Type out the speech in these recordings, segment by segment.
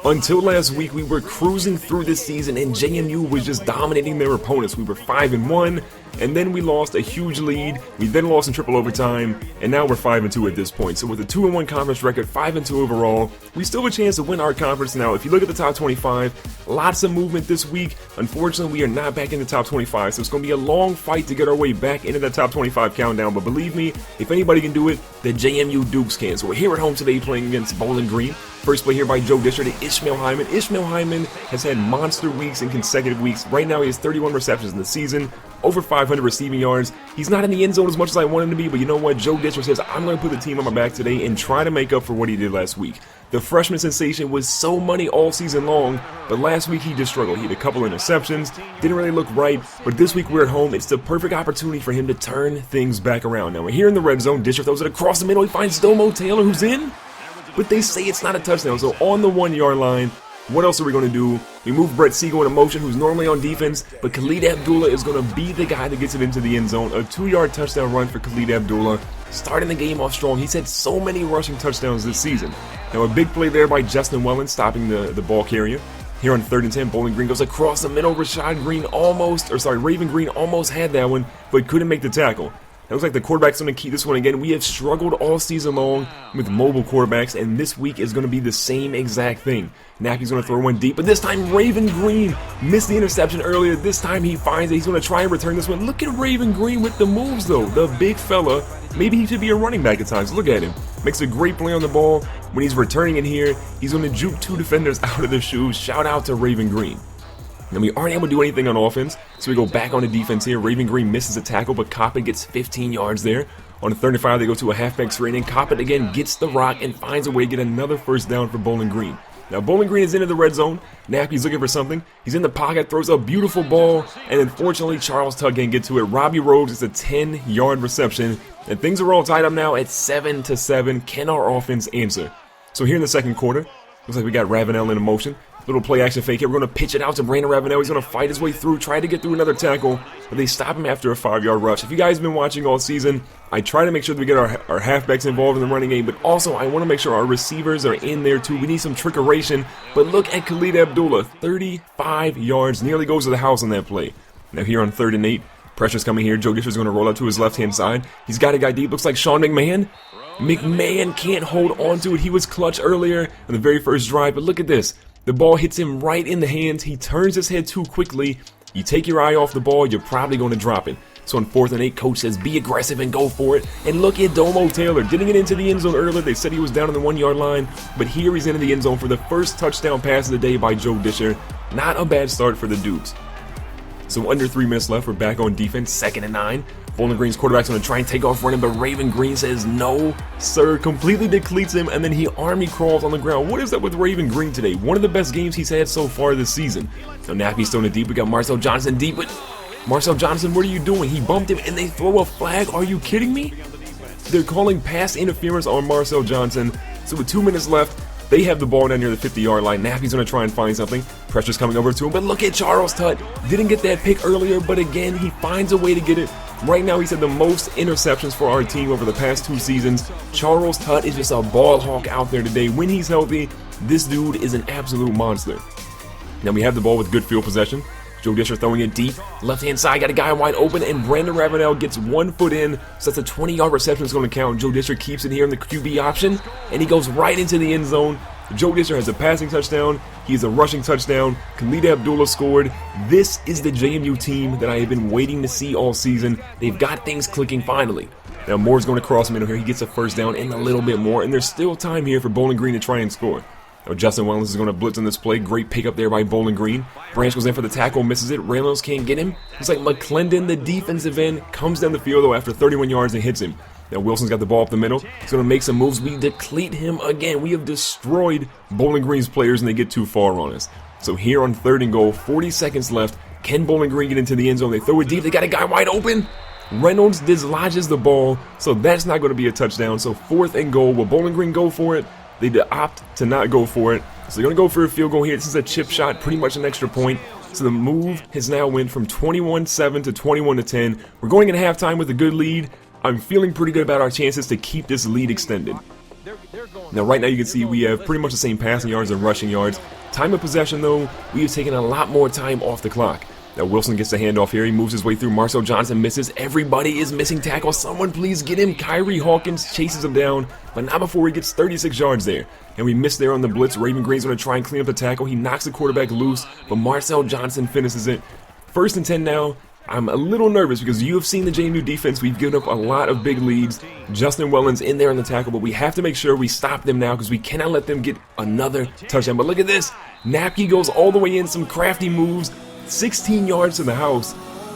Until last week, we were cruising through this season and JMU was just dominating their opponents. We were 5-1, and then we lost a huge lead. We then lost in triple overtime, and now we're 5-2 at this point. So with a 2-1 conference record, 5-2 overall, we still have a chance to win our conference. Now, if you look at the top 25, lots of movement this week. Unfortunately, we are not back in the top 25, so it's going to be a long fight to get our way back into that top 25 countdown. But believe me, if anybody can do it, the JMU Dukes can. So we're here at home today playing against Bowling Green. First play here by Joe Disher to Ishmael Hyman. Ishmael Hyman has had monster weeks in consecutive weeks. Right now he has 31 receptions in the season, over 500 receiving yards. He's not in the end zone as much as I want him to be, but you know what? Joe Disher says, I'm going to put the team on my back today and try to make up for what he did last week. The freshman sensation was so money all season long, but last week he just struggled. He had a couple interceptions, didn't really look right, but this week we're at home. It's the perfect opportunity for him to turn things back around. Now we're here in the red zone. Disher throws it across the middle. He finds Domo Taylor, who's in. But they say it's not a touchdown, so on the 1-yard line, what else are we going to do? We move Brett Siegel in motion, who's normally on defense, but Khalid Abdullah is going to be the guy that gets it into the end zone. A 2-yard touchdown run for Khalid Abdullah, starting the game off strong. He's had so many rushing touchdowns this season. Now a big play there by Justin Wellen, stopping the ball carrier. Here on 3rd and 10, Bowling Green goes across the middle. Raven Green almost had that one, but couldn't make the tackle. It looks like the quarterback's going to keep this one again. We have struggled all season long with mobile quarterbacks, and this week is going to be the same exact thing. Nappy's going to throw one deep, but this time Raven Green missed the interception earlier. This time he finds it. He's going to try and return this one. Look at Raven Green with the moves, though. The big fella. Maybe he should be a running back at times. Look at him. Makes a great play on the ball. When he's returning it here, he's going to juke 2 defenders out of their shoes. Shout out to Raven Green. And we aren't able to do anything on offense, so we go back on the defense here. Raven Green misses a tackle, but Coppett gets 15 yards there. On the 3rd and 5, they go to a halfback screen, and Coppett again gets the rock and finds a way to get another first down for Bowling Green. Now, Bowling Green is into the red zone. Nappy's looking for something. He's in the pocket, throws a beautiful ball, and unfortunately, Charles Tuck can't get to it. Robbie Rhodes is a 10-yard reception, and things are all tied up now at 7-7. Can our offense answer? So here in the second quarter, looks like we got Ravenel in motion. Little play action fake here. We're going to pitch it out to Brandon Ravenel. He's going to fight his way through, try to get through another tackle, but they stop him after a 5-yard rush. If you guys have been watching all season, I try to make sure that we get our halfbacks involved in the running game, but also I want to make sure our receivers are in there too. We need some trickeration, but look at Khalid Abdullah, 35 yards, nearly goes to the house on that play. Now here on 3rd and 8, pressure's coming here. Joe Disher's going to roll out to his left-hand side. He's got a guy deep, looks like Sean McMahon. McMahon can't hold on to it. He was clutch earlier in the very first drive, but look at this. The ball hits him right in the hands. He turns his head too quickly. You take your eye off the ball, you're probably going to drop it. So on 4th and 8, coach says be aggressive and go for it. And look at Domo Taylor. Didn't get into the end zone earlier. They said he was down on the 1-yard line, but here he's into the end zone for the first touchdown pass of the day by Joe Disher. Not a bad start for the Dukes. So under 3 minutes left, we're back on defense, 2nd and 9. Bowling Green's quarterback's going to try and take off running, but Raven Green says no, sir, completely depletes him, and then he army crawls on the ground. What is that with Raven Green today? One of the best games he's had so far this season. Now Nappy's throwing it deep. We got Marcel Johnson deep, but Marcel Johnson, what are you doing? He bumped him, and they throw a flag. Are you kidding me? They're calling pass interference on Marcel Johnson. So with 2 minutes left, they have the ball down near the 50-yard line. Nappy's going to try and find something. Pressure's coming over to him, but look at Charles Tutt. Didn't get that pick earlier, but again, he finds a way to get it. Right now, he's had the most interceptions for our team over the past 2 seasons. Charles Tutt is just a ball hawk out there today. When he's healthy, this dude is an absolute monster. Now we have the ball with good field possession. Joe Disher throwing it deep. Left-hand side, got a guy wide open, and Brandon Ravenel gets 1 foot in, so that's a 20-yard reception that's going to count. Joe Disher keeps it here in the QB option, and he goes right into the end zone. Joe Disher has a passing touchdown. He has a rushing touchdown. Khalid Abdullah scored. This is the JMU team that I have been waiting to see all season. They've got things clicking finally. Now Moore's going to cross middle here. He gets a first down and a little bit more, and there's still time here for Bowling Green to try and score. Now Justin Wellens is going to blitz on this play. Great pick up there by Bowling Green. Branch goes in for the tackle, misses it. Reynolds can't get him. It's like McClendon, the defensive end, comes down the field though after 31 yards and hits him. Now Wilson's got the ball up the middle. He's going to make some moves. We deplete him again. We have destroyed Bowling Green's players and they get too far on us. So here on 3rd and goal, 40 seconds left. Can Bowling Green get into the end zone? They throw it deep. They got a guy wide open. Reynolds dislodges the ball, so that's not going to be a touchdown. So 4th and goal. Will Bowling Green go for it? They opt to not go for it. So they're going to go for a field goal here. This is a chip shot, pretty much an extra point. So the move has now went from 21-7 to 21-10. We're going at halftime with a good lead. I'm feeling pretty good about our chances to keep this lead extended. Now right now you can see we have pretty much the same passing yards and rushing yards. Time of possession, though, we have taken a lot more time off the clock. Now Wilson gets the handoff here. He moves his way through. Marcel Johnson misses. Everybody is missing tackle. Someone please get him. Kyrie Hawkins chases him down, but not before he gets 36 yards there. And we miss there on the blitz. Raven Green's going to try and clean up the tackle. He knocks the quarterback loose, but Marcel Johnson finishes it. 1st and 10 now. I'm a little nervous because you have seen the JMU defense. We've given up a lot of big leads. Justin Wellens in there on the tackle, but we have to make sure we stop them now because we cannot let them get another touchdown. But look at this. Napke goes all the way in, some crafty moves. 16 yards to the house.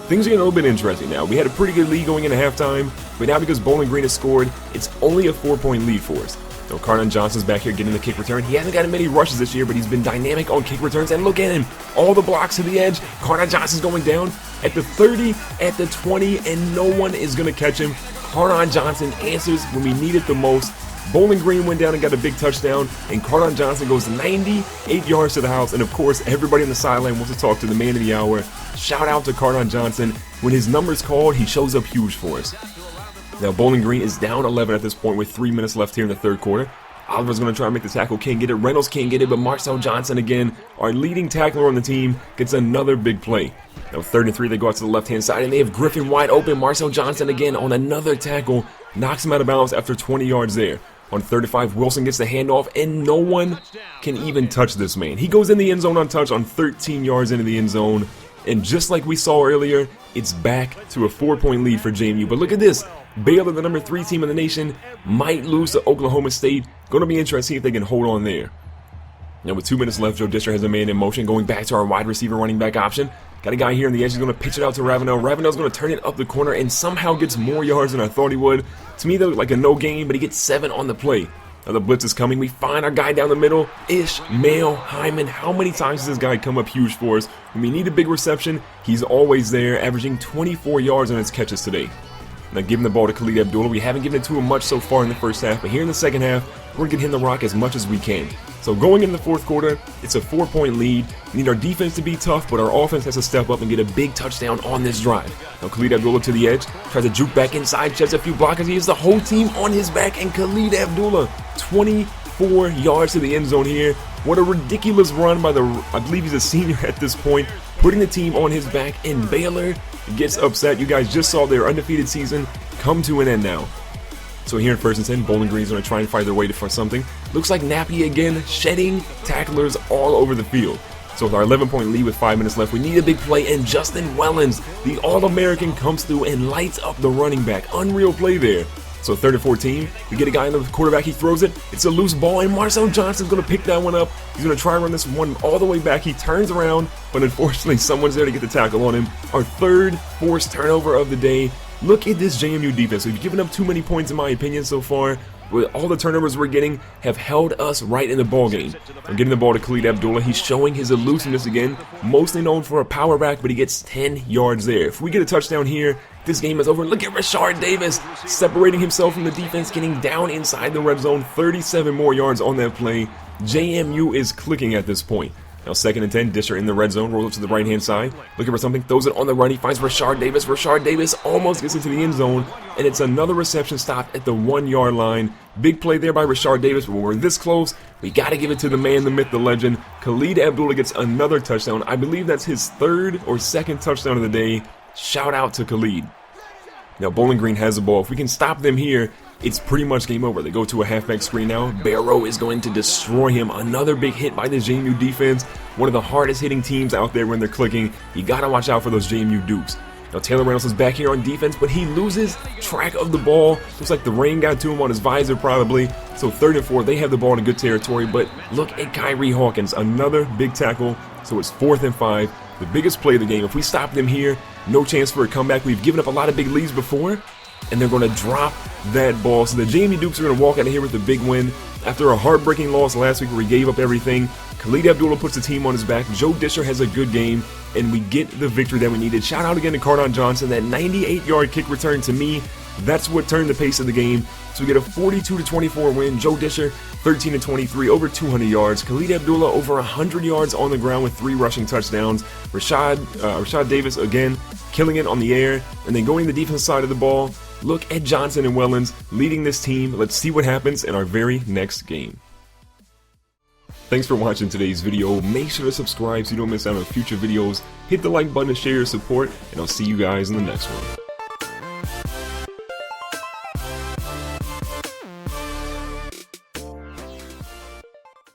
Things are getting a little bit interesting now. We had a pretty good lead going into halftime, but now because Bowling Green has scored, it's only a 4-point lead for us. Now Cardon Johnson's back here getting the kick return. He hasn't gotten many rushes this year, but he's been dynamic on kick returns. And look at him. All the blocks to the edge. Cardon Johnson's going down at the 30, at the 20, and no one is going to catch him. Cardon Johnson answers when we need it the most. Bowling Green went down and got a big touchdown, and Cardon Johnson goes 98 yards to the house. And of course, everybody on the sideline wants to talk to the man of the hour. Shout out to Cardon Johnson. When his number's called, he shows up huge for us. Now Bowling Green is down 11 at this point with 3 minutes left here in the 3rd quarter. Oliver's going to try and make the tackle, can't get it. Reynolds can't get it, but Marcel Johnson again, our leading tackler on the team, gets another big play. Now 3rd and 3, they go out to the left-hand side, and they have Griffin wide open. Marcel Johnson again on another tackle, knocks him out of bounds after 20 yards there. On 3rd and 5, Wilson gets the handoff, and no one can even touch this man. He goes in the end zone untouched on 13 yards into the end zone, and just like we saw earlier, it's back to a 4-point lead for JMU. But look at this. Baylor, the number 3 team in the nation, might lose to Oklahoma State. Going to be interesting if they can hold on there. Now with 2 minutes left, Joe Disher has a man in motion, going back to our wide receiver running back option. Got a guy here on the edge. He's going to pitch it out to Ravenel. Ravenel's going to turn it up the corner and somehow gets more yards than I thought he would. To me, that looked like a no gain, but he gets 7 on the play. Now the blitz is coming. We find our guy down the middle, Ishmael Hyman. How many times does this guy come up huge for us? When we need a big reception, he's always there, averaging 24 yards on his catches today. Now giving the ball to Khalid Abdullah. We haven't given it to him much so far in the first half, but here in the second half, we're going to get him the rock as much as we can. So going in the 4th quarter, it's a 4-point lead. We need our defense to be tough, but our offense has to step up and get a big touchdown on this drive. Now Khalid Abdullah to the edge, tries to juke back inside, checks a few blockers. He has the whole team on his back, and Khalid Abdullah, 24 yards to the end zone here. What a ridiculous run by I believe he's a senior at this point, putting the team on his back, and Baylor gets upset. You guys just saw their undefeated season come to an end now. So here in 1st and 10, Bowling Green's going to try and find their way for something. Looks like Nappy again, shedding tacklers all over the field. So with our 11-point lead with 5 minutes left, we need a big play, and Justin Wellens, the All-American, comes through and lights up the running back. Unreal play there. So 3rd and 14, we get a guy in the quarterback, he throws it, it's a loose ball, and Marcel Johnson's going to pick that one up. He's going to try and run this one all the way back. He turns around, but unfortunately someone's there to get the tackle on him. Our 3rd forced turnover of the day. Look at this JMU defense. We've given up too many points in my opinion so far. With all the turnovers we're getting have held us right in the ball game. I'm getting the ball to Khalid Abdullah. He's showing his elusiveness again, mostly known for a power back, but he gets 10 yards there. If we get a touchdown here, this game is over. Look at Rashard Davis separating himself from the defense, getting down inside the red zone. 37 more yards on that play. JMU is clicking at this point. Now 2nd and 10, Disher in the red zone, rolls up to the right-hand side, looking for something, throws it on the run, he finds Rashard Davis. Rashard Davis almost gets into the end zone, and it's another reception stop at the 1-yard line. Big play there by Rashard Davis, but when we're this close, we got to give it to the man, the myth, the legend. Khalid Abdullah gets another touchdown. I believe that's his 3rd or 2nd touchdown of the day. Shout out to Khalid. Now Bowling Green has the ball. If we can stop them here, it's pretty much game over. They go to a halfback screen now. Barrow is going to destroy him. Another big hit by the JMU defense. One of the hardest hitting teams out there when they're clicking. You got to watch out for those JMU Dukes. Now Taylor Reynolds is back here on defense, but he loses track of the ball. Looks like the rain got to him on his visor probably. So 3rd and 4, they have the ball in good territory, but look at Kyrie Hawkins. Another big tackle. So it's 4th and 5. The biggest play of the game. If we stop them here, no chance for a comeback. We've given up a lot of big leads before, and they're going to drop that ball. So the JMU Dukes are going to walk out of here with a big win. After a heartbreaking loss last week where we gave up everything, Khalid Abdullah puts the team on his back. Joe Disher has a good game, and we get the victory that we needed. Shout out again to Cardon Johnson. That 98-yard kick return, to me, that's what turned the pace of the game. So we get a 42-24 win. Joe Disher, 13-23, over 200 yards. Khalid Abdullah, over 100 yards on the ground with 3 rushing touchdowns. Rashard Davis, again, killing it on the air. And then going to the defensive side of the ball, look at Johnson and Wellens leading this team. Let's see what happens in our very next game. Thanks for watching today's video. Make sure to subscribe so you don't miss out on future videos. Hit the like button to share your support, and I'll see you guys in the next one.